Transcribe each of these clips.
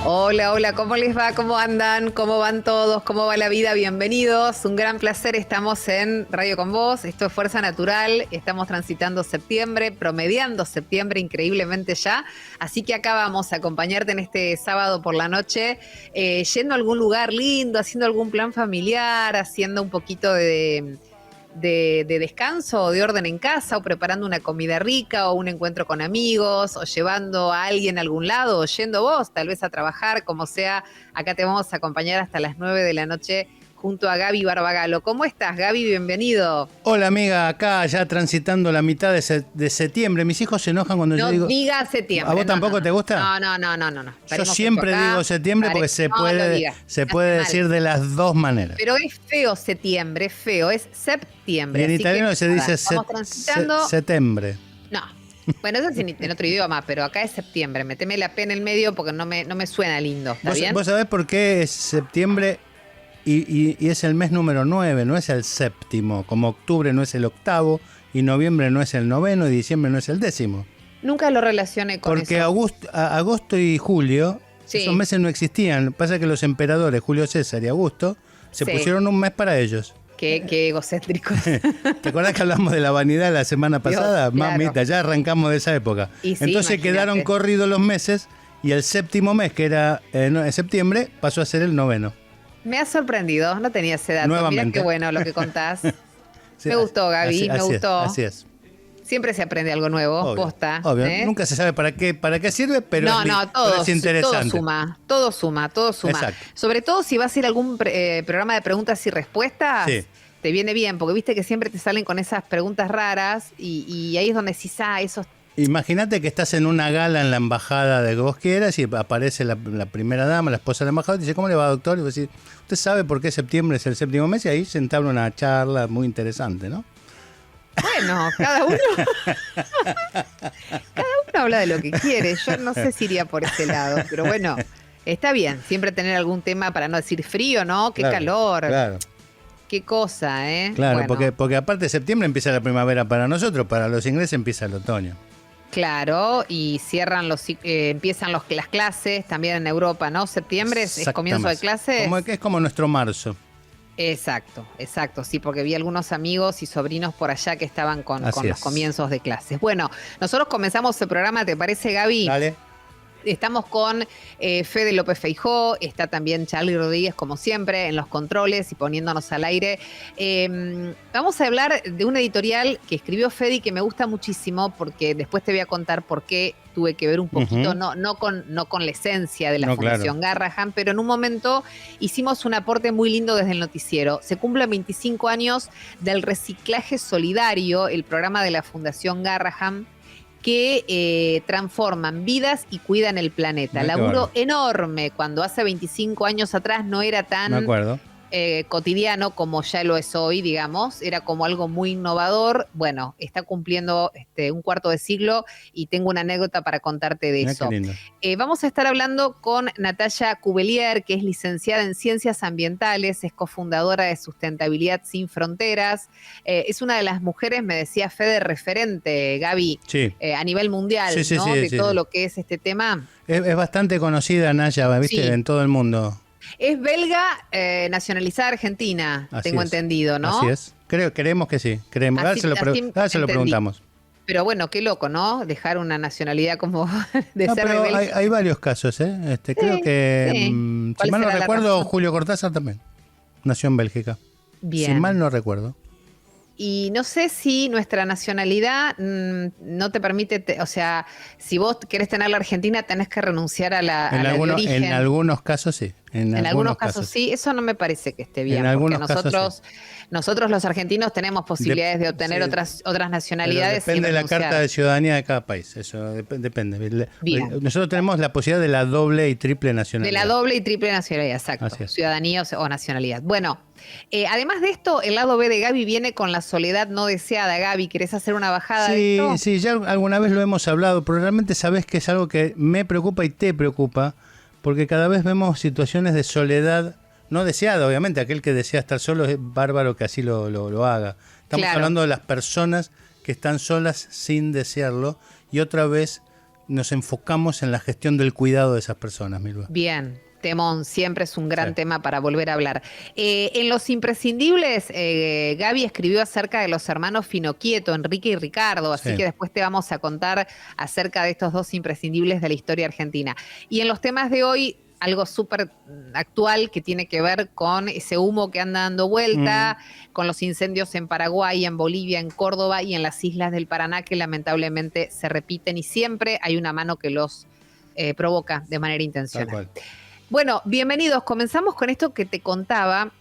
Hola, hola, ¿cómo les va? ¿Cómo andan? ¿Cómo van todos? ¿Cómo va la vida? Bienvenidos. Un gran placer. Estamos en Radio con Vos. Esto es Fuerza Natural. Estamos transitando septiembre, promediando septiembre increíblemente ya. Así que acá vamos a acompañarte en este sábado por la noche, yendo a algún lugar lindo, haciendo algún plan familiar, haciendo un poquito de descanso o de orden en casa, o preparando una comida rica, o un encuentro con amigos, o llevando a alguien a algún lado, o yendo vos tal vez a trabajar, como sea. Acá te vamos a acompañar hasta las 9 de la noche junto a Gaby Barbagalo. ¿Cómo estás, Gaby? Bienvenido. Hola, amiga, acá ya transitando la mitad de septiembre. Mis hijos se enojan cuando yo digo... No diga septiembre. ¿A vos tampoco te gusta? No. Yo siempre digo septiembre porque se puede decir de las dos maneras. Pero es feo septiembre, es feo, es septiembre. Y en italiano se dice septiembre. No. Bueno, eso es en otro idioma, pero acá es septiembre. Meteme la P en el medio porque no me suena lindo. ¿Está bien? ¿Vos sabés por qué es septiembre y es el mes número 9? No es el séptimo. Como octubre no es el octavo, y noviembre no es el noveno, y diciembre no es el 10º. Nunca lo relacioné con porque eso. Porque agosto y julio, sí, esos meses no existían. Pasa que los emperadores, Julio César y Augusto, se pusieron un mes para ellos. Qué egocéntricos. ¿Te acuerdas que hablamos de la vanidad la semana pasada? Dios, claro. Mamita, ya arrancamos de esa época. Sí, entonces quedaron corridos los meses, y el séptimo mes, que era septiembre, pasó a ser el noveno. Me has sorprendido, no tenía ese dato. Nuevamente. Mirá qué bueno lo que contás. Sí, me gustó, Gaby, me gustó. Así es. Siempre se aprende algo nuevo, obvio, posta. Obvio. Nunca se sabe para qué sirve, pero, pero es interesante. Todo suma. Exacto. Sobre todo si vas a ir a algún programa de preguntas y respuestas, sí, te viene bien, porque viste que siempre te salen con esas preguntas raras y ahí es donde decís, esos... Imagínate que estás en una gala en la embajada de que vos quieras y aparece la primera dama, la esposa de la embajada, y dice, ¿cómo le va, doctor? Y vos decís, ¿usted sabe por qué septiembre es el séptimo mes? Y ahí se entabla una charla muy interesante, ¿no? Bueno, cada uno habla de lo que quiere. Yo no sé si iría por ese lado, pero bueno, está bien. Siempre tener algún tema para no decir frío, ¿no? Qué calor. Claro. Qué cosa, ¿eh? Claro, bueno. porque aparte de septiembre empieza la primavera para nosotros, para los ingleses empieza el otoño. Claro, y cierran empiezan las clases también en Europa, ¿no? Septiembre es comienzo de clases. Es como nuestro marzo. Exacto, sí, porque vi algunos amigos y sobrinos por allá que estaban con los comienzos de clases. Bueno, nosotros comenzamos el programa, ¿te parece, Gaby? Dale. Estamos con Fede López Feijó, está también Charly Rodríguez, como siempre, en los controles y poniéndonos al aire. Vamos a hablar de una editorial que escribió Fede y que me gusta muchísimo, porque después te voy a contar por qué tuve que ver un poquito, no con la esencia de la Fundación Garrahan, pero en un momento hicimos un aporte muy lindo desde el noticiero. Se cumplen 25 años del reciclaje solidario, el programa de la Fundación Garrahan, que transforman vidas y cuidan el planeta. Laburo enorme, cuando hace 25 años atrás no era tan cotidiano como ya lo es hoy, digamos. Era como algo muy innovador. Bueno, está cumpliendo un cuarto de siglo y tengo una anécdota para contarte de eso. Vamos a estar hablando con Natalia Cubelier, que es licenciada en Ciencias Ambientales, es cofundadora de Sustentabilidad Sin Fronteras. Es una de las mujeres, me decía Fede, referente, Gaby, a nivel mundial, ¿no? De todo lo que es este tema. Es bastante conocida, Naya, ¿viste? En todo el mundo. Es belga, nacionalizada argentina, tengo entendido, ¿no? Así es. Creemos que sí. Ahora se lo preguntamos. Pero bueno, qué loco, ¿no? Dejar una nacionalidad como de ser pero rebelde. Hay varios casos, ¿eh? Creo que, si mal no recuerdo, Julio Cortázar también nació en Bélgica. Bien. Si mal no recuerdo. Y no sé si nuestra nacionalidad no te permite, o sea, si vos querés tener la Argentina, tenés que renunciar a la de origen. En algunos casos sí. En algunos casos sí, eso no me parece que esté bien, porque nosotros los argentinos tenemos posibilidades de obtener otras nacionalidades. Pero depende de la carta de ciudadanía de cada país, eso depende. Bien. Nosotros tenemos la posibilidad de la doble y triple nacionalidad. De la doble y triple nacionalidad, exacto. Ciudadanía o nacionalidad. Bueno, además de esto, el lado B de Gaby viene con la soledad no deseada. Gaby, ¿querés hacer una bajada de esto? Sí, ya alguna vez lo hemos hablado, pero realmente sabés que es algo que me preocupa y te preocupa, porque cada vez vemos situaciones de soledad no deseada. Obviamente, aquel que desea estar solo es bárbaro que así lo haga. Estamos hablando de las personas que están solas sin desearlo, y otra vez nos enfocamos en la gestión del cuidado de esas personas, Milva. Bien. Temón, siempre es un gran Sí. tema para volver a hablar. En Los Imprescindibles, Gaby escribió acerca de los hermanos Finoquieto, Enrique y Ricardo, así Sí. que después te vamos a contar acerca de estos dos imprescindibles de la historia argentina. Y en los temas de hoy, algo súper actual que tiene que ver con ese humo que anda dando vuelta, con los incendios en Paraguay, en Bolivia, en Córdoba y en las islas del Paraná, que lamentablemente se repiten y siempre hay una mano que los provoca de manera Tal intencional. cual. Bueno, bienvenidos. Comenzamos con esto que te contaba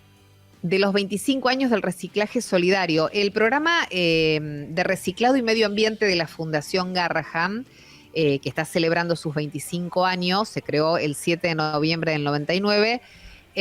de los 25 años del reciclaje solidario. El programa de reciclado y medio ambiente de la Fundación Garrahan, que está celebrando sus 25 años, se creó el 7 de noviembre del 99.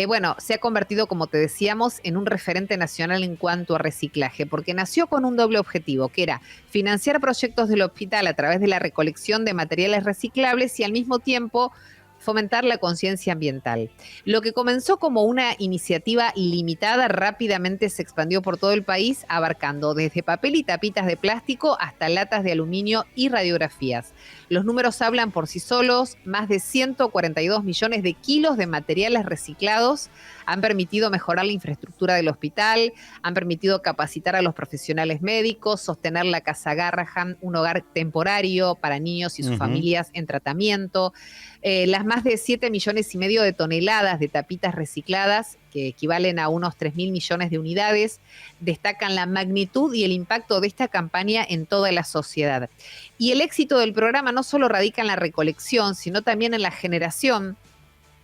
Bueno, se ha convertido, como te decíamos, en un referente nacional en cuanto a reciclaje, porque nació con un doble objetivo, que era financiar proyectos del hospital a través de la recolección de materiales reciclables y al mismo tiempo fomentar la conciencia ambiental. Lo que comenzó como una iniciativa limitada rápidamente se expandió por todo el país, abarcando desde papel y tapitas de plástico hasta latas de aluminio y radiografías. Los números hablan por sí solos, más de 142 millones de kilos de materiales reciclados han permitido mejorar la infraestructura del hospital, han permitido capacitar a los profesionales médicos, sostener la Casa Garrahan, un hogar temporario para niños y sus familias en tratamiento. Las más de 7,5 millones de toneladas de tapitas recicladas, que equivalen a unos 3.000 millones de unidades, destacan la magnitud y el impacto de esta campaña en toda la sociedad. Y el éxito del programa no solo radica en la recolección, sino también en la generación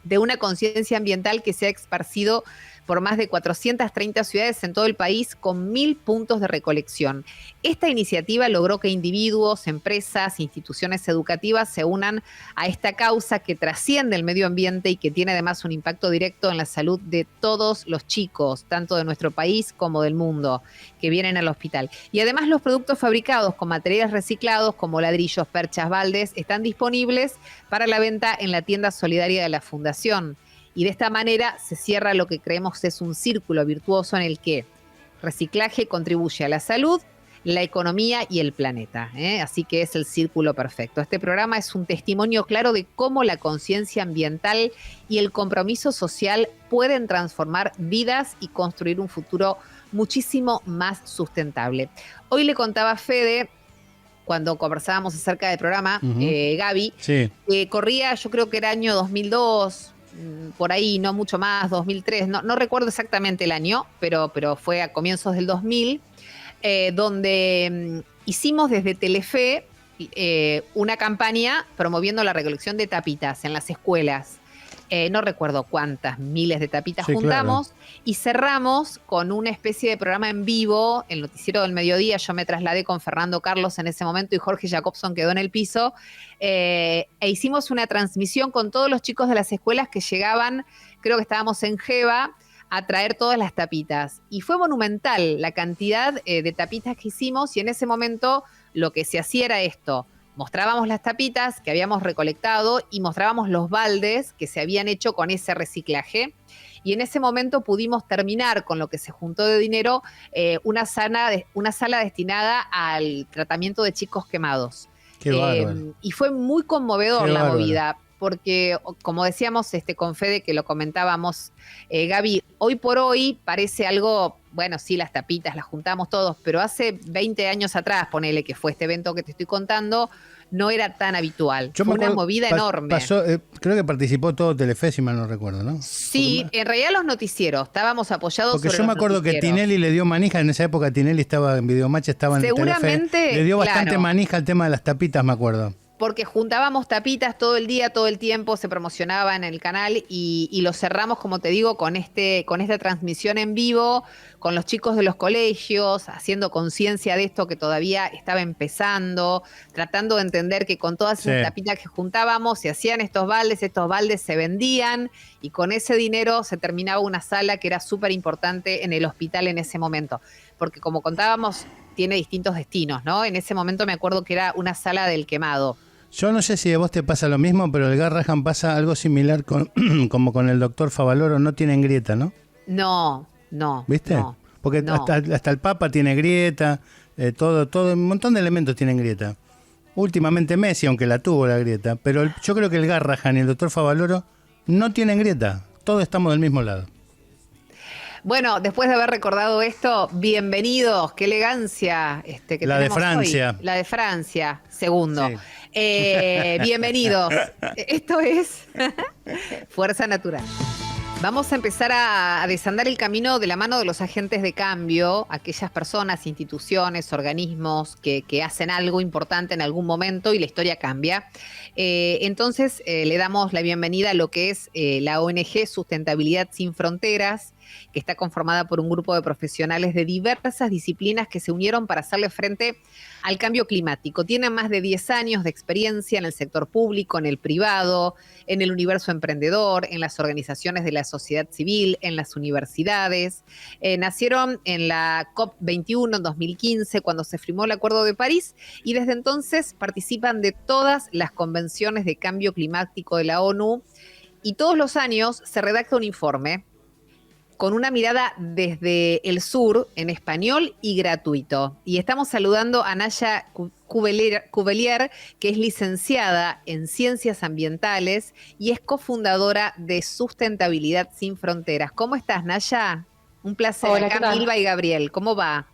de una conciencia ambiental que se ha esparcido por más de 430 ciudades en todo el país con 1.000 puntos de recolección. Esta iniciativa logró que individuos, empresas, instituciones educativas se unan a esta causa que trasciende el medio ambiente y que tiene además un impacto directo en la salud de todos los chicos, tanto de nuestro país como del mundo, que vienen al hospital. Y además los productos fabricados con materiales reciclados como ladrillos, perchas, baldes, están disponibles para la venta en la tienda solidaria de la Fundación. Y de esta manera se cierra lo que creemos es un círculo virtuoso en el que reciclaje contribuye a la salud, la economía y el planeta, ¿eh? Así que es el círculo perfecto. Este programa es un testimonio claro de cómo la conciencia ambiental y el compromiso social pueden transformar vidas y construir un futuro muchísimo más sustentable. Hoy le contaba a Fede, cuando conversábamos acerca del programa, Gaby, Sí. corría, yo creo que era año 2002, por ahí, no mucho más, 2003, no recuerdo exactamente el año, pero fue a comienzos del 2000, donde hicimos desde Telefe una campaña promoviendo la recolección de tapitas en las escuelas. No recuerdo cuántas miles de tapitas juntamos, claro. Y cerramos con una especie de programa en vivo, el noticiero del mediodía. Yo me trasladé con Fernando Carlos en ese momento y Jorge Jacobson quedó en el piso, e hicimos una transmisión con todos los chicos de las escuelas que llegaban, creo que estábamos en Jeva, a traer todas las tapitas. Y fue monumental la cantidad de tapitas que hicimos, y en ese momento lo que se hacía era esto: mostrábamos las tapitas que habíamos recolectado y mostrábamos los baldes que se habían hecho con ese reciclaje. Y en ese momento pudimos terminar con lo que se juntó de dinero, una sala destinada al tratamiento de chicos quemados. Qué bárbaro. Y fue muy conmovedor Qué la bárbaro. movida, porque como decíamos con Fede, que lo comentábamos, Gaby, hoy por hoy parece algo, bueno, sí, las tapitas las juntamos todos, pero hace 20 años atrás, ponele, que fue este evento que te estoy contando, no era tan habitual. Fue una movida enorme. Pasó, creo que participó todo Telefe, si mal no recuerdo, ¿no? Sí, en realidad los noticieros, estábamos apoyados Porque sobre yo me los acuerdo que noticieros. Tinelli le dio manija, en esa época Tinelli estaba en Videomatch, estaba en Seguramente, Telefe. Le dio bastante claro. manija al tema de las tapitas, me acuerdo. Porque juntábamos tapitas todo el día, todo el tiempo, se promocionaba en el canal y lo cerramos, como te digo, con esta transmisión en vivo, con los chicos de los colegios, haciendo conciencia de esto que todavía estaba empezando, tratando de entender que con todas esas tapitas que juntábamos se hacían estos baldes se vendían y con ese dinero se terminaba una sala que era súper importante en el hospital en ese momento. Porque como contábamos, tiene distintos destinos, ¿no? En ese momento me acuerdo que era una sala del quemado. Yo no sé si a vos te pasa lo mismo, pero el Garrahan pasa algo similar como con el doctor Favaloro, no tienen grieta, ¿no? No. ¿Viste? No, porque no. hasta el Papa tiene grieta, todo, un montón de elementos tienen grieta. últimamente Messi, aunque la tuvo la grieta, pero yo creo que el Garrahan y el doctor Favaloro no tienen grieta, todos estamos del mismo lado. Bueno, después de haber recordado esto, bienvenidos, qué elegancia que La de tenemos Francia. hoy. La de Francia, segundo. Sí. Bienvenidos. Esto es Fuerza Natural. Vamos a empezar a desandar el camino de la mano de los agentes de cambio, aquellas personas, instituciones, organismos que hacen algo importante en algún momento y la historia cambia. Entonces, le damos la bienvenida a lo que es la ONG Sustentabilidad Sin Fronteras, que está conformada por un grupo de profesionales de diversas disciplinas que se unieron para hacerle frente al cambio climático. Tienen más de 10 años de experiencia en el sector público, en el privado, en el universo emprendedor, en las organizaciones de la sociedad civil, en las universidades. Nacieron en la COP21 en 2015, cuando se firmó el Acuerdo de París, y desde entonces participan de todas las convenciones de cambio climático de la ONU, y todos los años se redacta un informe con una mirada desde el sur, en español y gratuito. Y estamos saludando a Naya Cuvelier, que es licenciada en Ciencias Ambientales y es cofundadora de Sustentabilidad Sin Fronteras. ¿Cómo estás, Naya? Un placer. Hola, Acá Milva y Gabriel, ¿cómo va?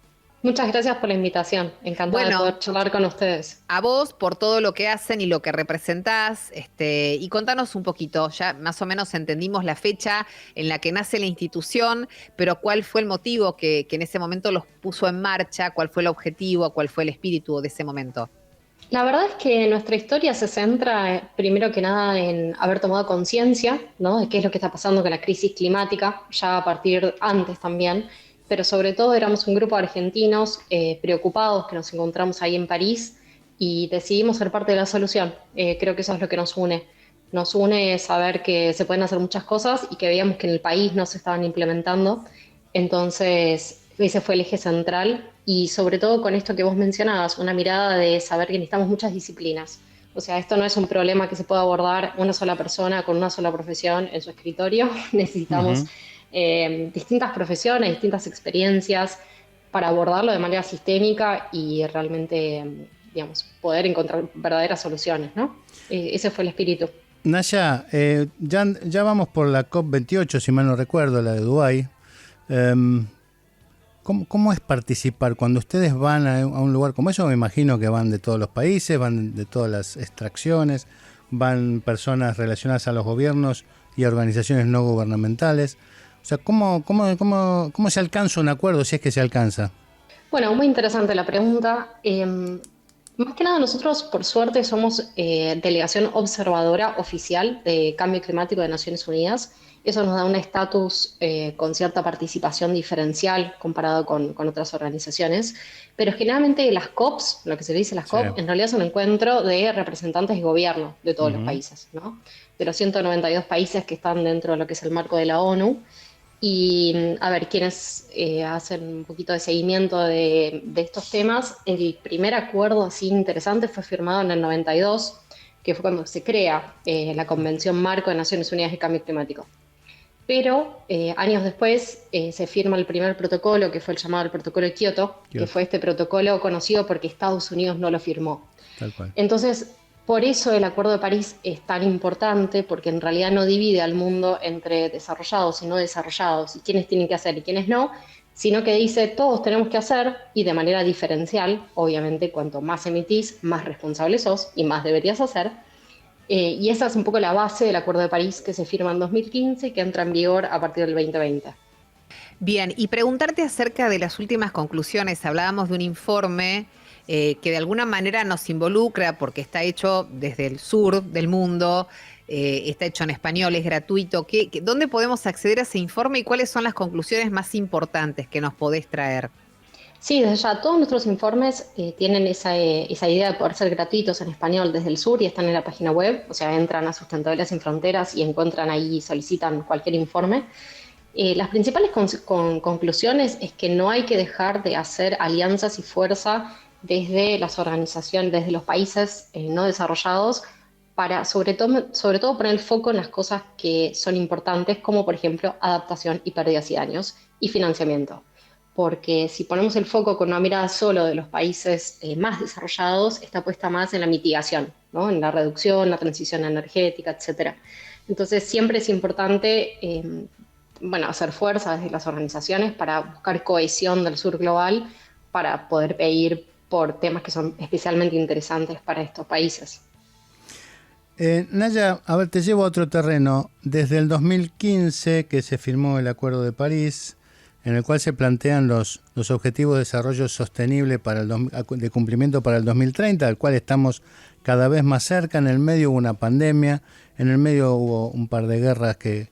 muchas gracias por la invitación. Encantada de poder charlar con ustedes. A vos por todo lo que hacen y lo que representás, y contanos un poquito, ya más o menos entendimos la fecha en la que nace la institución, pero ¿cuál fue el motivo que en ese momento los puso en marcha? ¿Cuál fue el objetivo? ¿Cuál fue el espíritu de ese momento? La verdad es que nuestra historia se centra, primero que nada, en haber tomado conciencia, ¿no?, de qué es lo que está pasando con la crisis climática, ya a partir antes también, pero sobre todo éramos un grupo de argentinos preocupados que nos encontramos ahí en París y decidimos ser parte de la solución. Creo que eso es lo que nos une. Nos une saber que se pueden hacer muchas cosas y que veíamos que en el país no se estaban implementando. Entonces, ese fue el eje central y sobre todo con esto que vos mencionabas, una mirada de saber que necesitamos muchas disciplinas. O sea, esto no es un problema que se pueda abordar una sola persona con una sola profesión en su escritorio. Necesitamos distintas profesiones, distintas experiencias para abordarlo de manera sistémica y realmente, digamos, poder encontrar verdaderas soluciones, ¿no? Ese fue el espíritu. Naya, ya vamos por la COP28, si mal no recuerdo, la de Dubái. ¿Cómo es participar? Cuando ustedes van a un lugar como eso, me imagino que van de todos los países, van de todas las extracciones, van personas relacionadas a los gobiernos y a organizaciones no gubernamentales. O sea, ¿cómo se alcanza un acuerdo, si es que se alcanza? Bueno, muy interesante la pregunta. Más que nada nosotros, por suerte, somos delegación observadora oficial de Cambio Climático de Naciones Unidas. Eso nos da un estatus con cierta participación diferencial comparado con otras organizaciones. Pero generalmente las COPs, lo que se le dice las COP, en realidad es un encuentro de representantes de gobierno de todos los países, ¿no? De los 192 países que están dentro de lo que es el marco de la ONU. Y a ver, quienes hacen un poquito de seguimiento de estos temas, el primer acuerdo así interesante fue firmado en el 92, que fue cuando se crea la Convención Marco de Naciones Unidas de Cambio Climático. Pero años después se firma el primer protocolo, que fue el llamado el Protocolo de Kioto, que fue este protocolo conocido porque Estados Unidos no lo firmó. Tal cual. Entonces, por eso el Acuerdo de París es tan importante, porque en realidad no divide al mundo entre desarrollados y no desarrollados, y quiénes tienen que hacer y quiénes no, sino que dice todos tenemos que hacer, y de manera diferencial. Obviamente, cuanto más emitís, más responsable sos y más deberías hacer. Y esa es un poco la base del Acuerdo de París que se firma en 2015 y que entra en vigor a partir del 2020. Bien, y preguntarte acerca de las últimas conclusiones. Hablábamos de un informe que de alguna manera nos involucra porque está hecho desde el sur del mundo, está hecho en español, es gratuito. ¿Dónde podemos acceder a ese informe y cuáles son las conclusiones más importantes que nos podés traer? Sí, desde ya todos nuestros informes tienen esa idea de poder ser gratuitos en español desde el sur y están en la página web. O sea, entran a Sustentabilidad Sin Fronteras y encuentran ahí y solicitan cualquier informe. Las principales conclusiones es que no hay que dejar de hacer alianzas y fuerza desde las organizaciones, desde los países no desarrollados, para sobre todo poner el foco en las cosas que son importantes, como por ejemplo adaptación y pérdidas y daños y financiamiento. porque si ponemos el foco con una mirada solo de los países más desarrollados, está puesta más en la mitigación, ¿no? En la reducción, la transición energética, etcétera. Entonces siempre es importante hacer fuerza desde las organizaciones para buscar cohesión del sur global para poder pedir por temas que son especialmente interesantes para estos países. Naya, a ver, te llevo a otro terreno. Desde el 2015 que se firmó el Acuerdo de París, en el cual se plantean los objetivos de desarrollo sostenible de cumplimiento para el 2030, al cual estamos cada vez más cerca. En el medio hubo una pandemia, en el medio hubo un par de guerras que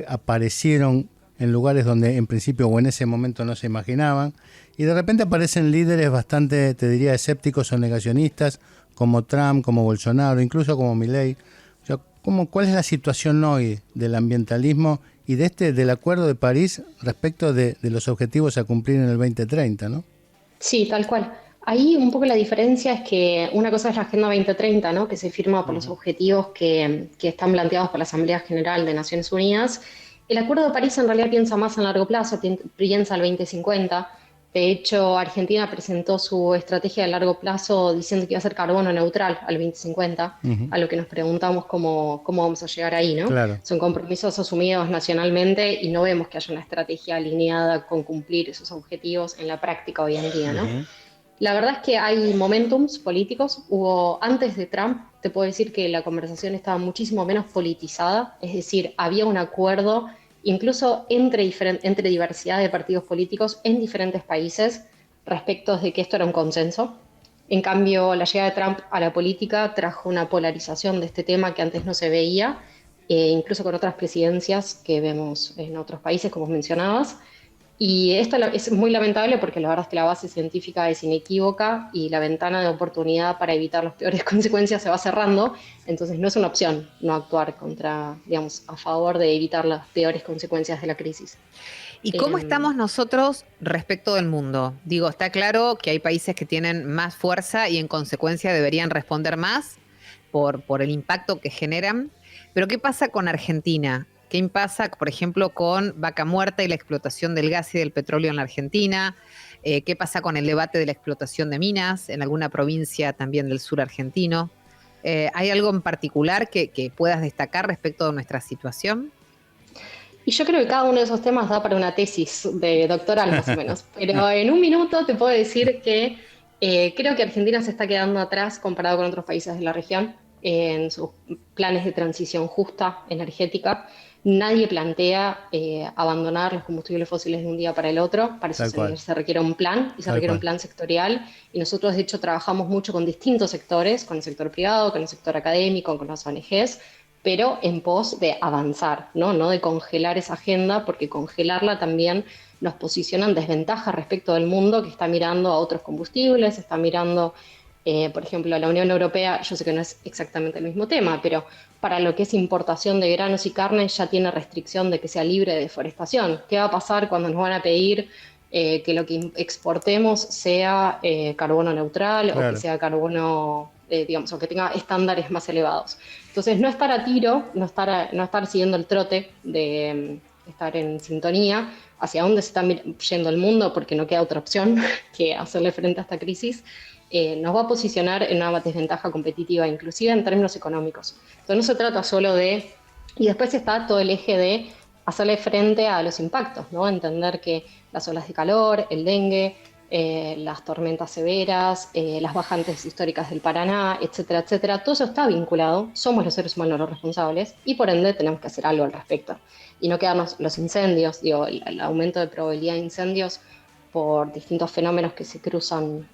aparecieron en lugares donde en principio o en ese momento no se imaginaban, y de repente aparecen líderes bastante, te diría, escépticos o negacionistas, como Trump, como Bolsonaro, incluso como Milei. O sea, ¿cuál es la situación hoy del ambientalismo y del Acuerdo de París respecto de los objetivos a cumplir en el 2030, ¿no? Sí, tal cual. Ahí un poco la diferencia es que una cosa es la Agenda 2030, ¿no? Que se firma por los objetivos que están planteados por la Asamblea General de Naciones Unidas. El Acuerdo de París en realidad piensa más a largo plazo, piensa al 2050. De hecho, Argentina presentó su estrategia de largo plazo diciendo que iba a ser carbono neutral al 2050, a lo que nos preguntamos cómo vamos a llegar ahí, ¿no? Claro. Son compromisos asumidos nacionalmente y no vemos que haya una estrategia alineada con cumplir esos objetivos en la práctica hoy en día, ¿no? La verdad es que hay momentums políticos. Antes de Trump, te puedo decir que la conversación estaba muchísimo menos politizada, es decir, había un acuerdo incluso entre diversidad de partidos políticos en diferentes países respecto de que esto era un consenso. En cambio, la llegada de Trump a la política trajo una polarización de este tema que antes no se veía, incluso con otras presidencias que vemos en otros países, como mencionabas. Y esto es muy lamentable porque la verdad es que la base científica es inequívoca y la ventana de oportunidad para evitar las peores consecuencias se va cerrando. Entonces no es una opción no actuar a favor de evitar las peores consecuencias de la crisis. ¿Y cómo estamos nosotros respecto del mundo? Digo, está claro que hay países que tienen más fuerza y en consecuencia deberían responder más por el impacto que generan. Pero ¿qué pasa con Argentina? ¿Qué pasa, por ejemplo, con Vaca Muerta y la explotación del gas y del petróleo en la Argentina? ¿Qué pasa con el debate de la explotación de minas en alguna provincia también del sur argentino? ¿Hay algo en particular que puedas destacar respecto de nuestra situación? Y yo creo que cada uno de esos temas da para una tesis de doctoral, más o menos. Pero en un minuto te puedo decir que creo que Argentina se está quedando atrás comparado con otros países de la región en sus planes de transición justa energética. Nadie plantea abandonar los combustibles fósiles de un día para el otro. Para eso se requiere un plan y se requiere un plan sectorial. Y nosotros, de hecho, trabajamos mucho con distintos sectores, con el sector privado, con el sector académico, con las ONGs, pero en pos de avanzar, ¿no? De congelar esa agenda, porque congelarla también nos posiciona en desventaja respecto del mundo que está mirando a otros combustibles, está mirando, por ejemplo, a la Unión Europea. Yo sé que no es exactamente el mismo tema, pero para lo que es importación de granos y carne ya tiene restricción de que sea libre de deforestación. ¿Qué va a pasar cuando nos van a pedir que lo que exportemos sea carbono neutral, claro, o que sea carbono, o que tenga estándares más elevados? Entonces, no estar a tiro, no estar siguiendo el trote de estar en sintonía hacia dónde se está yendo el mundo, porque no queda otra opción que hacerle frente a esta crisis, nos va a posicionar en una desventaja competitiva, inclusive en términos económicos. Entonces, no se trata solo de... Y después está todo el eje de hacerle frente a los impactos, ¿no? Entender que las olas de calor, el dengue, las tormentas severas, las bajantes históricas del Paraná, etcétera, etcétera, todo eso está vinculado. Somos los seres humanos los responsables y por ende tenemos que hacer algo al respecto. Y no quedarnos los incendios, el aumento de probabilidad de incendios por distintos fenómenos que se cruzan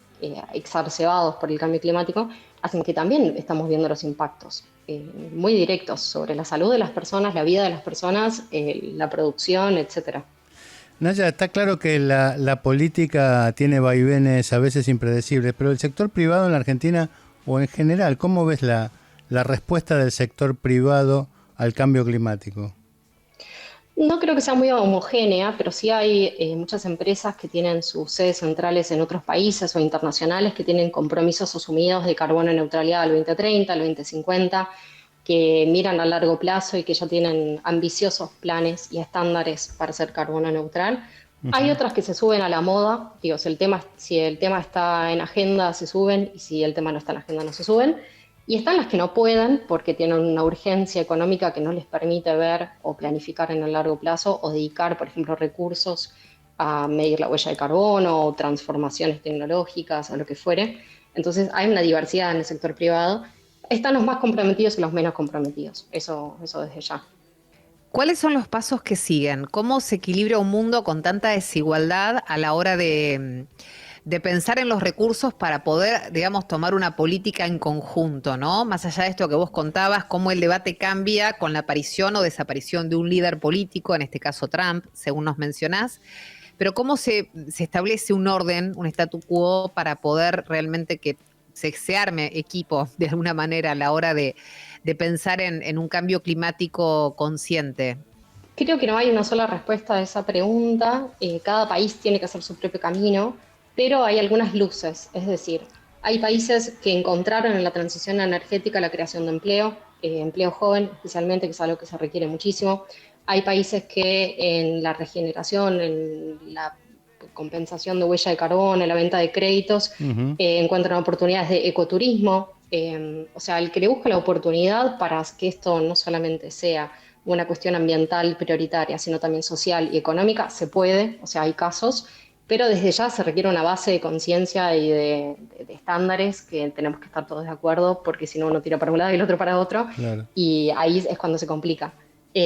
exacerbados por el cambio climático, hacen que también estamos viendo los impactos muy directos sobre la salud de las personas, la vida de las personas, la producción, etcétera. Naya, está claro que la política tiene vaivenes a veces impredecibles, pero el sector privado en la Argentina o en general, ¿cómo ves la respuesta del sector privado al cambio climático? No creo que sea muy homogénea, pero sí hay muchas empresas que tienen sus sedes centrales en otros países o internacionales que tienen compromisos asumidos de carbono neutralidad al 2030, al 2050, que miran a largo plazo y que ya tienen ambiciosos planes y estándares para ser carbono neutral. Hay otras que se suben a la moda, digo, si el tema está en agenda se suben y si el tema no está en agenda no se suben. Y están las que no pueden porque tienen una urgencia económica que no les permite ver o planificar en el largo plazo o dedicar, por ejemplo, recursos a medir la huella de carbono o transformaciones tecnológicas o lo que fuere. Entonces hay una diversidad en el sector privado. Están los más comprometidos y los menos comprometidos, eso desde ya. ¿Cuáles son los pasos que siguen? ¿Cómo se equilibra un mundo con tanta desigualdad a la hora de pensar en los recursos para poder, digamos, tomar una política en conjunto, ¿no? Más allá de esto que vos contabas, cómo el debate cambia con la aparición o desaparición de un líder político, en este caso Trump, según nos mencionás, pero cómo se establece un orden, un statu quo para poder realmente que se arme equipo de alguna manera a la hora de pensar en un cambio climático consciente. Creo que no hay una sola respuesta a esa pregunta. Cada país tiene que hacer su propio camino, pero hay algunas luces. Es decir, hay países que encontraron en la transición energética la creación de empleo joven especialmente, que es algo que se requiere muchísimo. Hay países que en la regeneración, en la compensación de huella de carbono, en la venta de créditos, encuentran oportunidades de ecoturismo. O sea, el que le busca la oportunidad para que esto no solamente sea una cuestión ambiental prioritaria, sino también social y económica, se puede, o sea, hay casos, pero desde ya se requiere una base de conciencia y de estándares que tenemos que estar todos de acuerdo, porque si no uno tira para un lado y el otro para otro, claro. Y ahí es cuando se complica.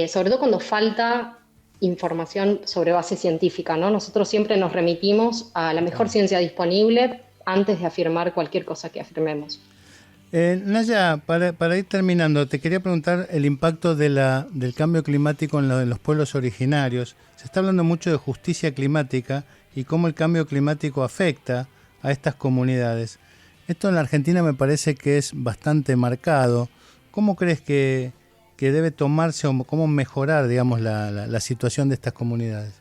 Sobre todo cuando falta información sobre base científica, ¿no? Nosotros siempre nos remitimos a la mejor ciencia disponible antes de afirmar cualquier cosa que afirmemos. Naya, para ir terminando, te quería preguntar el impacto del cambio climático en los pueblos originarios. Se está hablando mucho de justicia climática y cómo el cambio climático afecta a estas comunidades. Esto en la Argentina me parece que es bastante marcado. ¿Cómo crees que debe tomarse o cómo mejorar, digamos, la situación de estas comunidades?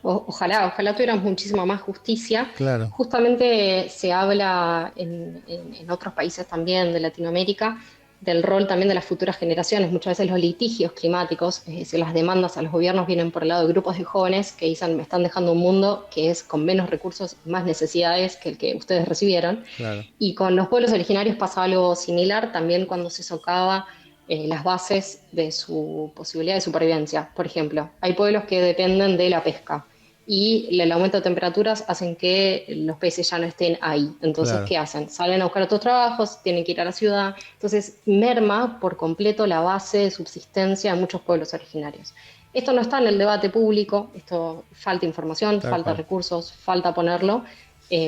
Ojalá tuviéramos muchísima más justicia. Claro. Justamente se habla en otros países también de Latinoamérica del rol también de las futuras generaciones. Muchas veces los litigios climáticos, es decir, las demandas a los gobiernos vienen por el lado de grupos de jóvenes que dicen me están dejando un mundo que es con menos recursos y más necesidades que el que ustedes recibieron. Claro. Y con los pueblos originarios pasa algo similar también cuando se socava las bases de su posibilidad de supervivencia. Por ejemplo, hay pueblos que dependen de la pesca y el aumento de temperaturas hacen que los peces ya no estén ahí. Entonces, claro. ¿Qué hacen? Salen a buscar otros trabajos, tienen que ir a la ciudad. Entonces, merma por completo la base de subsistencia de muchos pueblos originarios. Esto no está en el debate público, esto falta información, falta recursos, falta ponerlo,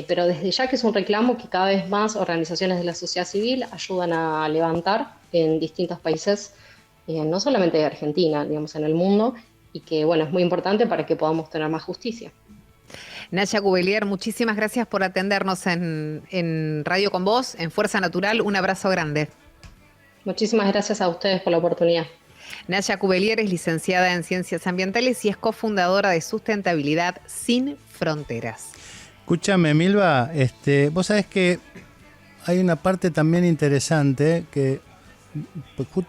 pero desde ya que es un reclamo que cada vez más organizaciones de la sociedad civil ayudan a levantar en distintos países, no solamente de Argentina, digamos, en el mundo, y que, bueno, es muy importante para que podamos tener más justicia. Naya Cubelier, muchísimas gracias por atendernos en Radio con Vos, en Fuerza Natural. Un abrazo grande. Muchísimas gracias a ustedes por la oportunidad. Naya Cubelier es licenciada en Ciencias Ambientales y es cofundadora de Sustentabilidad Sin Fronteras. Escúchame, Milva, vos sabés que hay una parte también interesante que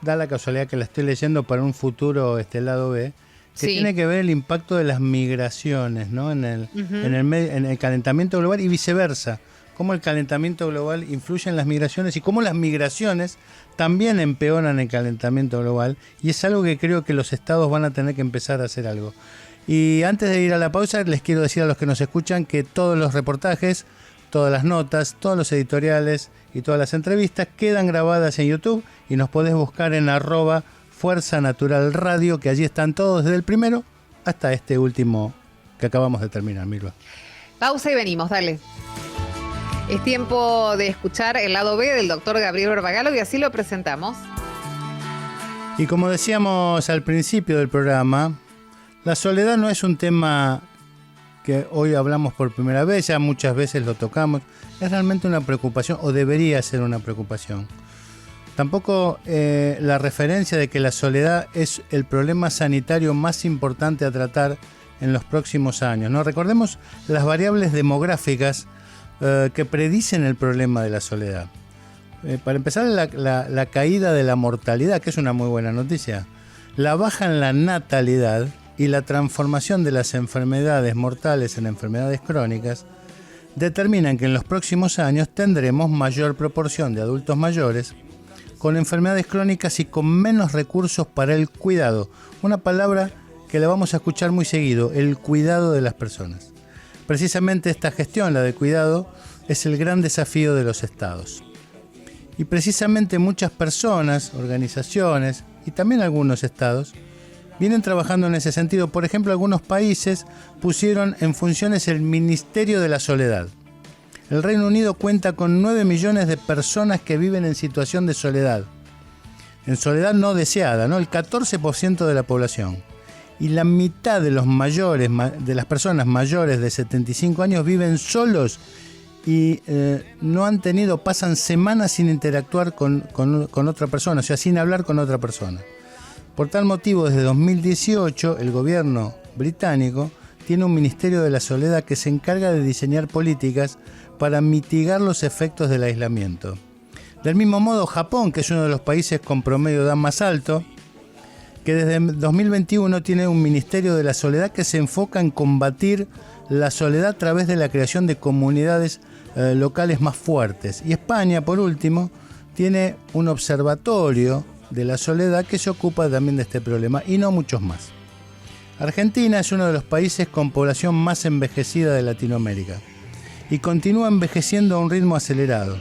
da la casualidad que la estoy leyendo para un futuro lado B, que tiene que ver el impacto de las migraciones, ¿no? en el calentamiento global y viceversa. Cómo el calentamiento global influye en las migraciones y cómo las migraciones también empeoran el calentamiento global. Y es algo que creo que los estados van a tener que empezar a hacer algo. Y antes de ir a la pausa, les quiero decir a los que nos escuchan que todos los reportajes, todas las notas, todos los editoriales y todas las entrevistas quedan grabadas en YouTube y nos podés buscar en @Fuerza Natural Radio, que allí están todos desde el primero hasta este último que acabamos de terminar, Milva. Pausa y venimos, dale. Es tiempo de escuchar el lado B del doctor Gabriel Barbagalo y así lo presentamos. Y como decíamos al principio del programa, la soledad no es un tema que hoy hablamos por primera vez, ya muchas veces lo tocamos, es realmente una preocupación, o debería ser una preocupación. Tampoco la referencia de que la soledad es el problema sanitario más importante a tratar en los próximos años, ¿no? Recordemos las variables demográficas que predicen el problema de la soledad. Para empezar, la caída de la mortalidad, que es una muy buena noticia. La baja en la natalidad, y la transformación de las enfermedades mortales en enfermedades crónicas determinan que en los próximos años tendremos mayor proporción de adultos mayores con enfermedades crónicas y con menos recursos para el cuidado. Una palabra que la vamos a escuchar muy seguido, el cuidado de las personas. Precisamente esta gestión, la de cuidado, es el gran desafío de los estados. Y precisamente muchas personas, organizaciones y también algunos estados vienen trabajando en ese sentido. Por ejemplo, algunos países pusieron en funciones el Ministerio de la Soledad. El Reino Unido cuenta con 9 millones de personas que viven en situación de soledad. En soledad no deseada, ¿no? El 14% de la población. Y la mitad de los mayores, de las personas mayores de 75 años viven solos y pasan semanas sin interactuar con otra persona, o sea, sin hablar con otra persona. Por tal motivo, desde 2018, el gobierno británico tiene un Ministerio de la Soledad que se encarga de diseñar políticas para mitigar los efectos del aislamiento. Del mismo modo, Japón, que es uno de los países con promedio de edad más alto, que desde 2021 tiene un Ministerio de la Soledad que se enfoca en combatir la soledad a través de la creación de comunidades locales más fuertes. Y España, por último, tiene un observatorio de la soledad que se ocupa también de este problema, y no muchos más. Argentina es uno de los países con población más envejecida de Latinoamérica y continúa envejeciendo a un ritmo acelerado.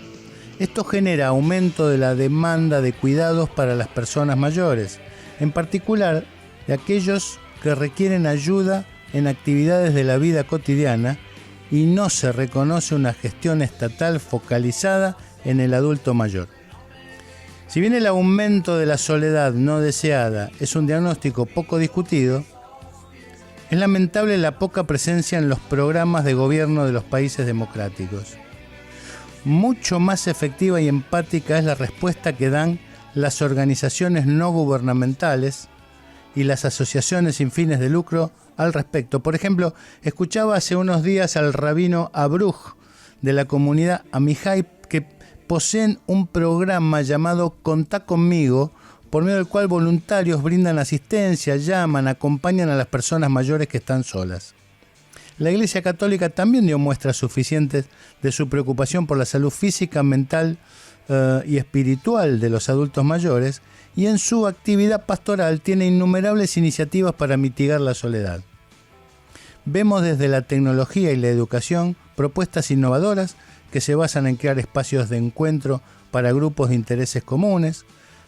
Esto genera aumento de la demanda de cuidados para las personas mayores, en particular de aquellos que requieren ayuda en actividades de la vida cotidiana, y no se reconoce una gestión estatal focalizada en el adulto mayor. Si bien el aumento de la soledad no deseada es un diagnóstico poco discutido, es lamentable la poca presencia en los programas de gobierno de los países democráticos. Mucho más efectiva y empática es la respuesta que dan las organizaciones no gubernamentales y las asociaciones sin fines de lucro al respecto. Por ejemplo, escuchaba hace unos días al rabino Abruj de la comunidad Amihai, que poseen un programa llamado Contá Conmigo, por medio del cual voluntarios brindan asistencia, llaman, acompañan a las personas mayores que están solas. La Iglesia Católica también dio muestras suficientes de su preocupación por la salud física, mental y espiritual de los adultos mayores, y en su actividad pastoral tiene innumerables iniciativas para mitigar la soledad. Vemos desde la tecnología y la educación propuestas innovadoras que se basan en crear espacios de encuentro para grupos de intereses comunes,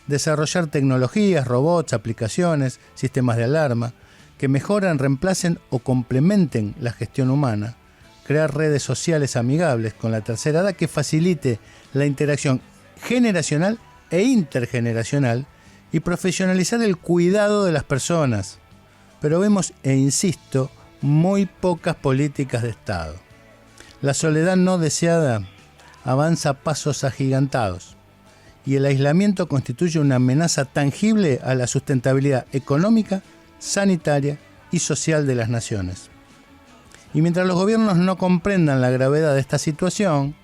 desarrollar tecnologías, robots, aplicaciones, sistemas de alarma, que mejoran, reemplacen o complementen la gestión humana, crear redes sociales amigables con la tercera edad que facilite la interacción generacional e intergeneracional y profesionalizar el cuidado de las personas. Pero vemos, e insisto, muy pocas políticas de Estado. La soledad no deseada avanza a pasos agigantados y el aislamiento constituye una amenaza tangible a la sustentabilidad económica, sanitaria y social de las naciones. Y mientras los gobiernos no comprendan la gravedad de esta situación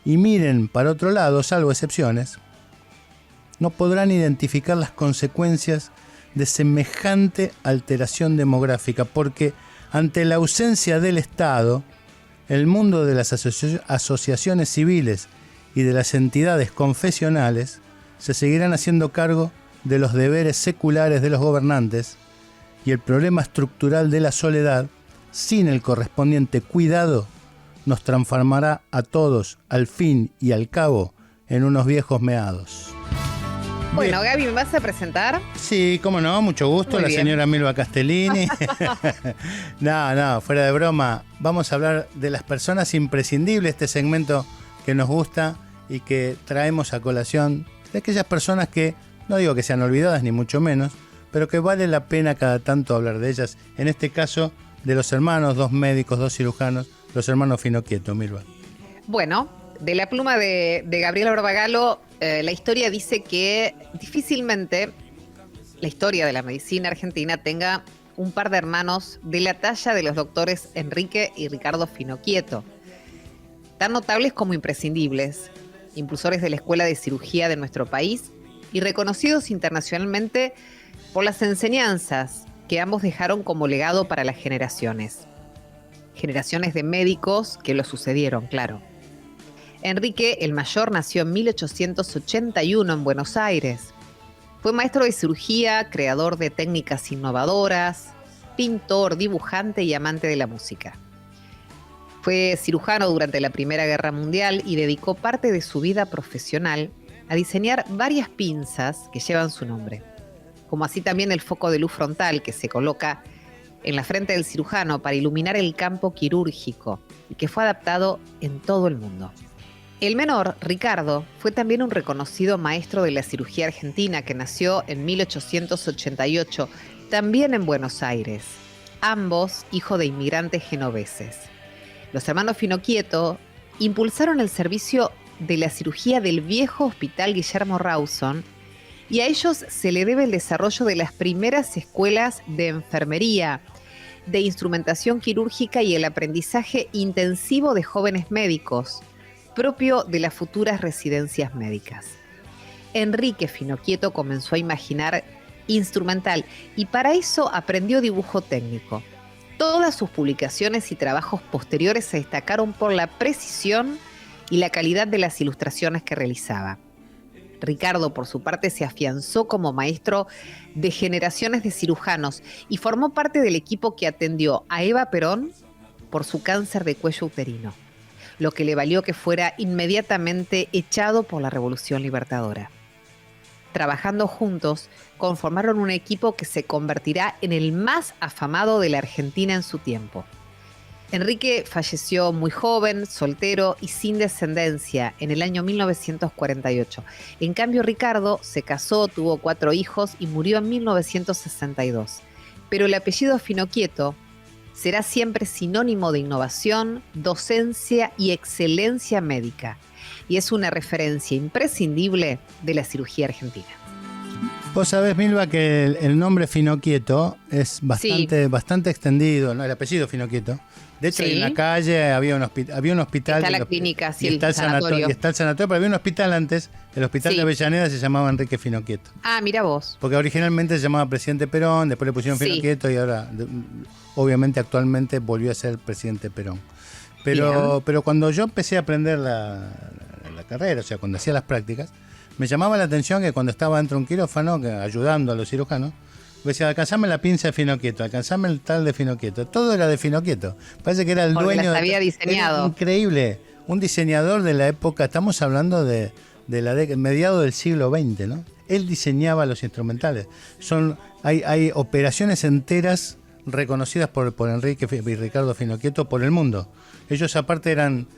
y miren para otro lado, salvo excepciones, no podrán identificar las consecuencias de semejante alteración demográfica, porque ante la ausencia del Estado, el mundo de las asociaciones civiles y de las entidades confesionales se seguirán haciendo cargo de los deberes seculares de los gobernantes, y el problema estructural de la soledad, sin el correspondiente cuidado, nos transformará a todos, al fin y al cabo, en unos viejos meados. Bueno, Gaby, ¿me vas a presentar? Sí, cómo no, mucho gusto. Muy la bien. Señora Milva Castellini. No, fuera de broma. Vamos a hablar de las personas imprescindibles, este segmento que nos gusta y que traemos a colación, de aquellas personas que, no digo que sean olvidadas ni mucho menos, pero que vale la pena cada tanto hablar de ellas. En este caso, de los hermanos, 2 médicos, 2 cirujanos, los hermanos Finocchieto, Milva. Bueno, de la pluma de Gabriela Barbagalo, la historia dice que difícilmente la historia de la medicina argentina tenga un par de hermanos de la talla de los doctores Enrique y Ricardo Finocchieto, tan notables como imprescindibles, impulsores de la Escuela de Cirugía de nuestro país y reconocidos internacionalmente por las enseñanzas que ambos dejaron como legado para las generaciones. Generaciones de médicos que lo sucedieron, claro. Enrique el Mayor nació en 1881 en Buenos Aires. Fue maestro de cirugía, creador de técnicas innovadoras, pintor, dibujante y amante de la música. Fue cirujano durante la Primera Guerra Mundial y dedicó parte de su vida profesional a diseñar varias pinzas que llevan su nombre, como así también el foco de luz frontal que se coloca en la frente del cirujano para iluminar el campo quirúrgico y que fue adaptado en todo el mundo. El menor, Ricardo, fue también un reconocido maestro de la cirugía argentina que nació en 1888, también en Buenos Aires, ambos hijos de inmigrantes genoveses. Los hermanos Finocchieto impulsaron el servicio de la cirugía del viejo Hospital Guillermo Rawson y a ellos se le debe el desarrollo de las primeras escuelas de enfermería, de instrumentación quirúrgica y el aprendizaje intensivo de jóvenes médicos, propio de las futuras residencias médicas. Enrique Finocchieto comenzó a imaginar instrumental y para eso aprendió dibujo técnico. Todas sus publicaciones y trabajos posteriores se destacaron por la precisión y la calidad de las ilustraciones que realizaba. Ricardo, por su parte, se afianzó como maestro de generaciones de cirujanos y formó parte del equipo que atendió a Eva Perón por su cáncer de cuello uterino, lo que le valió que fuera inmediatamente echado por la Revolución Libertadora. Trabajando juntos, conformaron un equipo que se convertirá en el más afamado de la Argentina en su tiempo. Enrique falleció muy joven, soltero y sin descendencia en el año 1948. En cambio, Ricardo se casó, tuvo 4 hijos y murió en 1962. Pero el apellido Finocchieto será siempre sinónimo de innovación, docencia y excelencia médica. Y es una referencia imprescindible de la cirugía argentina. Vos sabés, Milva, que el nombre Finocchieto es bastante extendido, ¿no? El apellido Finocchieto. De hecho, en la calle había un hospital. Está la clínica, sí, y está el sanatorio. Y está el sanatorio, pero había un hospital antes. El hospital de Avellaneda se llamaba Enrique Finocchieto. Ah, mira vos. Porque originalmente se llamaba Presidente Perón, después le pusieron Finocchieto y ahora, obviamente, actualmente volvió a ser Presidente Perón. Pero cuando yo empecé a aprender la carrera, o sea, cuando hacía las prácticas, me llamaba la atención que cuando estaba dentro de un quirófano, ayudando a los cirujanos, me decía, alcanzame la pinza de Finocchieto, alcanzame el tal de Finocchieto. Todo era de Finocchieto. Parece que era el dueño. Las había diseñado. Era increíble. Un diseñador de la época, estamos hablando de mediados del siglo XX, ¿no? Él diseñaba los instrumentales. Hay operaciones enteras reconocidas por Enrique y Ricardo Finocchieto por el mundo. Ellos aparte eran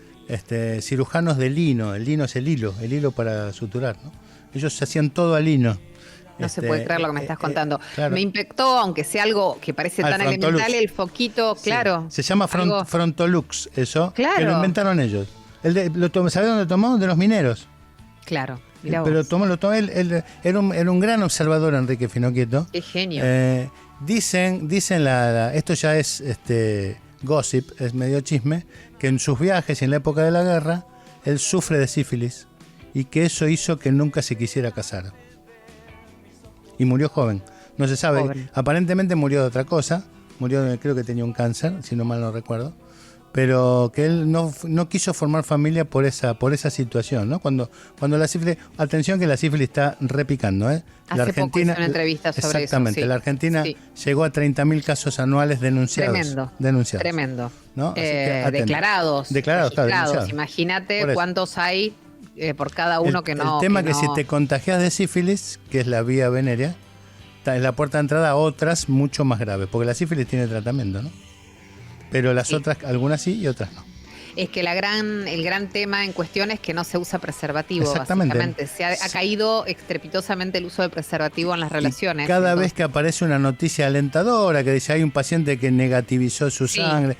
cirujanos de lino. El lino es el hilo para suturar, ¿no? Ellos hacían todo al lino. No se puede creer lo que me estás contando. Claro. Me impactó, aunque sea algo que parece tan elemental, el foquito, claro. Se llama Frontolux, eso, claro, que lo inventaron ellos. ¿Sabés dónde tomó? De los mineros. Claro, mirá pero vos. lo tomó él era un gran observador, Enrique Finocchieto. Qué genio. Dicen esto ya es gossip, es medio chisme, que en sus viajes y en la época de la guerra, él sufre de sífilis y que eso hizo que nunca se quisiera casar. Y murió joven. No se sabe. Joven. Aparentemente murió de otra cosa. Creo que tenía un cáncer, si no mal no recuerdo. Pero que él no quiso formar familia por esa situación, ¿no? Cuando la sífilis... Atención que la sífilis está repicando, ¿eh? La Hace Argentina, poco hice una entrevista sobre exactamente, eso. Sí. La Argentina llegó a 30.000 casos anuales denunciados. Tremendo. ¿No? Así que declarados. Denunciados. Imagínate cuántos hay por cada uno que no... El tema que si te contagias de sífilis, que es la vía venérea, es la puerta de entrada a otras mucho más graves, porque la sífilis tiene tratamiento, ¿no? Pero las otras, algunas sí y otras no. Es que el gran tema en cuestión es que no se usa preservativo, exactamente. Básicamente. Ha caído estrepitosamente el uso del preservativo en las relaciones. Y cada vez que aparece una noticia alentadora que dice hay un paciente que negativizó su sangre,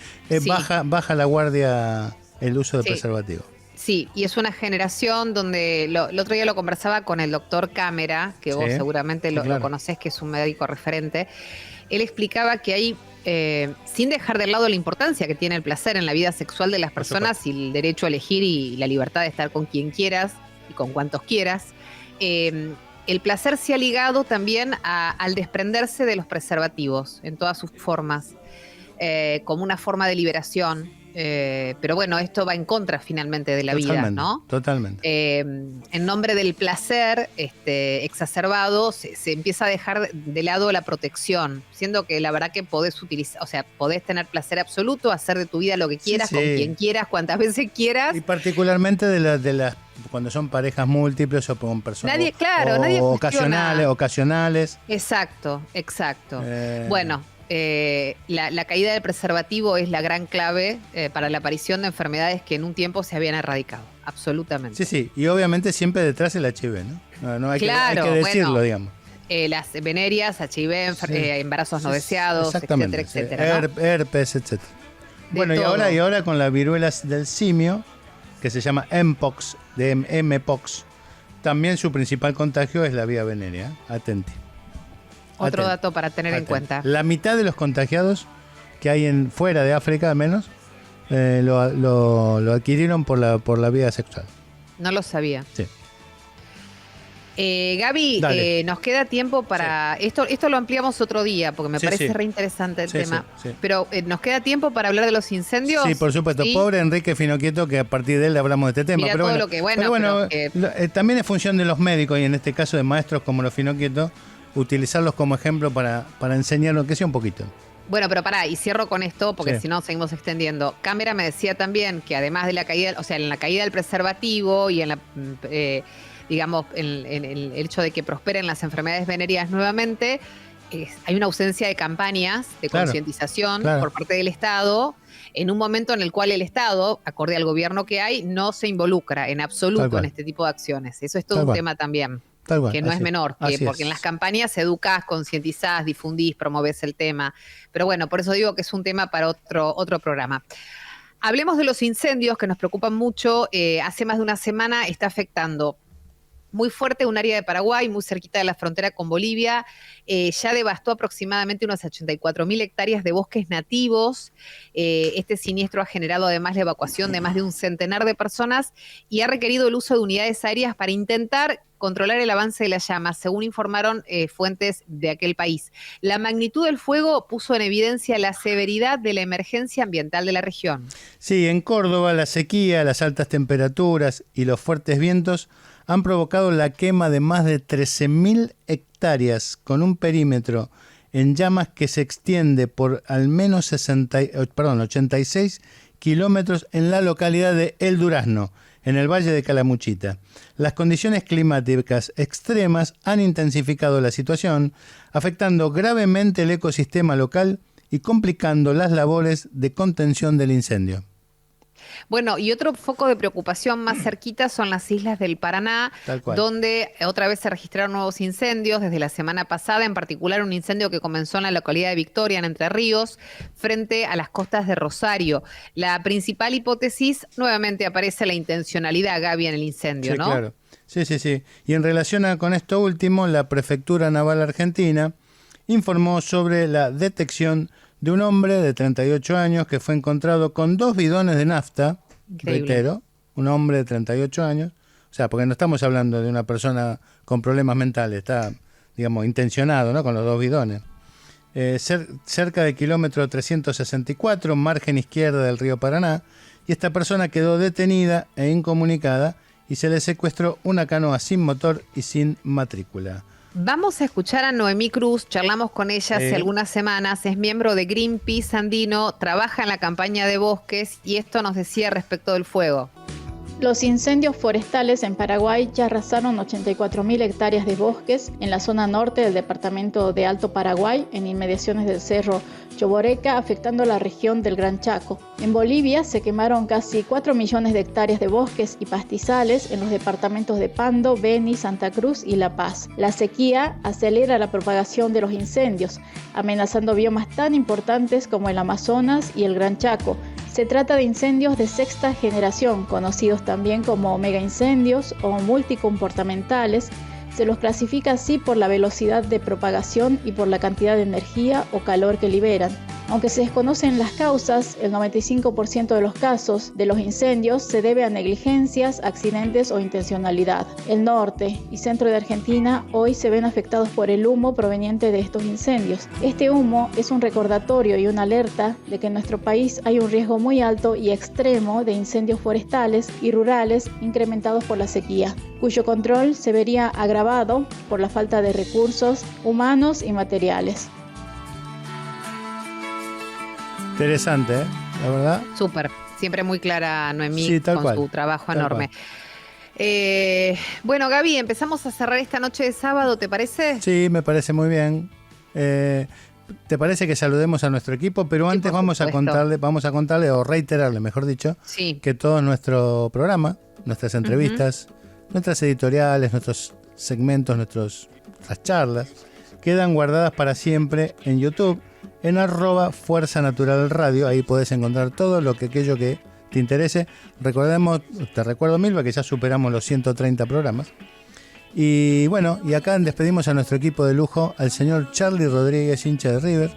baja la guardia el uso de preservativo. Sí, y es una generación donde el otro día lo conversaba con el doctor Cámara, que vos seguramente lo conocés, que es un médico referente. Él explicaba que hay, sin dejar de lado la importancia que tiene el placer en la vida sexual de las personas y el derecho a elegir y la libertad de estar con quien quieras y con cuantos quieras, el placer se ha ligado también al desprenderse de los preservativos en todas sus formas, como una forma de liberación. Pero bueno, esto va en contra finalmente de la vida, ¿no? Totalmente. En nombre del placer exacerbado se empieza a dejar de lado la protección, siendo que la verdad que podés utilizar, o sea, podés tener placer absoluto, hacer de tu vida lo que quieras, con quien quieras, cuantas veces quieras. Y particularmente de las cuando son parejas múltiples o con personas nadie ocasionales. Exacto. Bueno. La caída del preservativo es la gran clave para la aparición de enfermedades que en un tiempo se habían erradicado, absolutamente. Sí, y obviamente siempre detrás el HIV, ¿no? No hay que decirlo, digamos. Las venerias, HIV, embarazos no deseados, etcétera, ¿no? Herpes, etcétera. Bueno, y ahora con la viruela del simio, que se llama Mpox, de Mpox, también su principal contagio es la vía venérea. Atenti. Otro dato para tener en cuenta. La mitad de los contagiados que hay fuera de África, al menos, lo adquirieron por la vía sexual. No lo sabía. Sí. Gaby, nos queda tiempo para... Sí. Esto lo ampliamos otro día, porque me parece re interesante el tema. Sí. Pero ¿nos queda tiempo para hablar de los incendios? Sí, por supuesto. ¿Sí? Pobre Enrique Finoquieto, que a partir de él hablamos de este tema. También es función de los médicos, y en este caso de maestros como los Finoquieto, utilizarlos como ejemplo para enseñar lo que sea un poquito. Bueno, pero pará, y cierro con esto, porque si no seguimos extendiendo. Cámara me decía también que además de la caída, o sea, en la caída del preservativo y en la, digamos, en el hecho de que prosperen las enfermedades venéreas nuevamente, hay una ausencia de campañas de concientización por parte del Estado, en un momento en el cual el Estado, acorde al gobierno que hay, no se involucra en absoluto en este tipo de acciones. Eso es todo un tema también. Que no es menor, porque en las campañas educás, concientizás, difundís, promovés el tema. Pero bueno, por eso digo que es un tema para otro programa. Hablemos de los incendios que nos preocupan mucho. Hace más de una semana está afectando muy fuerte un área de Paraguay, muy cerquita de la frontera con Bolivia. Ya devastó aproximadamente unas 84.000 hectáreas de bosques nativos. Este siniestro ha generado además la evacuación de más de un centenar de personas y ha requerido el uso de unidades aéreas para intentar controlar el avance de las llamas, según informaron fuentes de aquel país. La magnitud del fuego puso en evidencia la severidad de la emergencia ambiental de la región. Sí, en Córdoba la sequía, las altas temperaturas y los fuertes vientos han provocado la quema de más de 13.000 hectáreas con un perímetro en llamas que se extiende por al menos 86 kilómetros en la localidad de El Durazno, en el Valle de Calamuchita. Las condiciones climáticas extremas han intensificado la situación, afectando gravemente el ecosistema local y complicando las labores de contención del incendio. Bueno, y otro foco de preocupación más cerquita son las islas del Paraná, donde otra vez se registraron nuevos incendios desde la semana pasada, en particular un incendio que comenzó en la localidad de Victoria, en Entre Ríos, frente a las costas de Rosario. La principal hipótesis, nuevamente aparece la intencionalidad, Gaby, en el incendio, ¿no? Claro. Sí. Y en relación con esto último, la Prefectura Naval Argentina informó sobre la detección de un hombre de 38 años que fue encontrado con 2 bidones de nafta. Increíble. Reitero, un hombre de 38 años. O sea, porque no estamos hablando de una persona con problemas mentales, está, digamos, intencionado, ¿no? Con los 2 bidones. Cerca del kilómetro 364, margen izquierda del río Paraná, y esta persona quedó detenida e incomunicada y se le secuestró una canoa sin motor y sin matrícula. Vamos a escuchar a Noemí Cruz, charlamos con ella hace algunas semanas, es miembro de Greenpeace Andino, trabaja en la campaña de bosques y esto nos decía respecto del fuego. Los incendios forestales en Paraguay ya arrasaron 84.000 hectáreas de bosques en la zona norte del departamento de Alto Paraguay, en inmediaciones del cerro Choboreca, afectando la región del Gran Chaco. En Bolivia se quemaron casi 4 millones de hectáreas de bosques y pastizales en los departamentos de Pando, Beni, Santa Cruz y La Paz. La sequía acelera la propagación de los incendios, amenazando biomas tan importantes como el Amazonas y el Gran Chaco. Se trata de incendios de sexta generación, conocidos también como megaincendios o multicomportamentales. Se los clasifica así por la velocidad de propagación y por la cantidad de energía o calor que liberan. Aunque se desconocen las causas, el 95% de los casos de los incendios se debe a negligencias, accidentes o intencionalidad. El norte y centro de Argentina hoy se ven afectados por el humo proveniente de estos incendios. Este humo es un recordatorio y una alerta de que en nuestro país hay un riesgo muy alto y extremo de incendios forestales y rurales incrementados por la sequía, cuyo control se vería agravado por la falta de recursos humanos y materiales. Interesante, la verdad. Súper, siempre muy clara Noemí, Sí, tal con cual, su trabajo tal enorme. Bueno, Gaby, empezamos a cerrar esta noche de sábado, ¿te parece? Sí, me parece muy bien. ¿Te parece que saludemos a nuestro equipo? Pero Sí, antes por vamos a contarle o reiterarle, mejor dicho, Sí. que todo nuestro programa, nuestras entrevistas, nuestras editoriales, nuestros segmentos, nuestras charlas, quedan guardadas para siempre en YouTube, en @Fuerza Natural Radio. Ahí podés encontrar todo aquello que te interese. Te recuerdo, Milva, que ya superamos los 130 programas. Y bueno, y acá despedimos a nuestro equipo de lujo, al señor Charlie Rodríguez, hincha de River,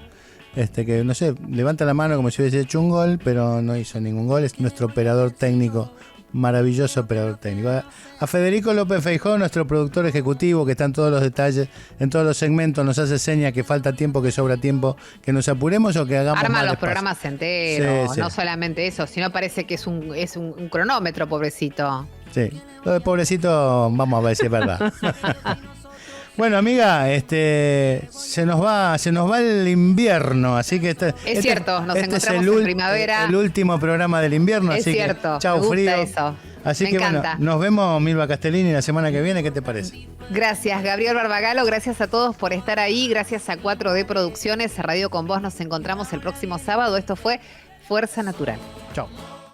que no sé, levanta la mano como si hubiese hecho un gol, pero no hizo ningún gol. Es nuestro operador técnico, maravilloso operador técnico. A Federico López Feijó, nuestro productor ejecutivo, que está en todos los detalles, en todos los segmentos, nos hace seña que falta tiempo, que sobra tiempo, que nos apuremos o que hagamos Arma más los despacio. programas enteros, Sí, sí. no solamente eso, sino parece que es un cronómetro, pobrecito. Sí, lo de pobrecito, vamos a ver si es verdad. Bueno, amiga, se nos va el invierno, así que Es cierto, nos encontramos es en primavera. el último programa del invierno, Es así cierto, que chau me gusta frío. eso. Así Me que encanta. bueno, nos vemos Milva Castellini la semana que viene, ¿qué te parece? Gracias, Gabriel Barbagalo, gracias a todos por estar ahí, gracias a 4D Producciones, Radio con Vos, nos encontramos el próximo sábado. Esto fue Fuerza Natural. Chau.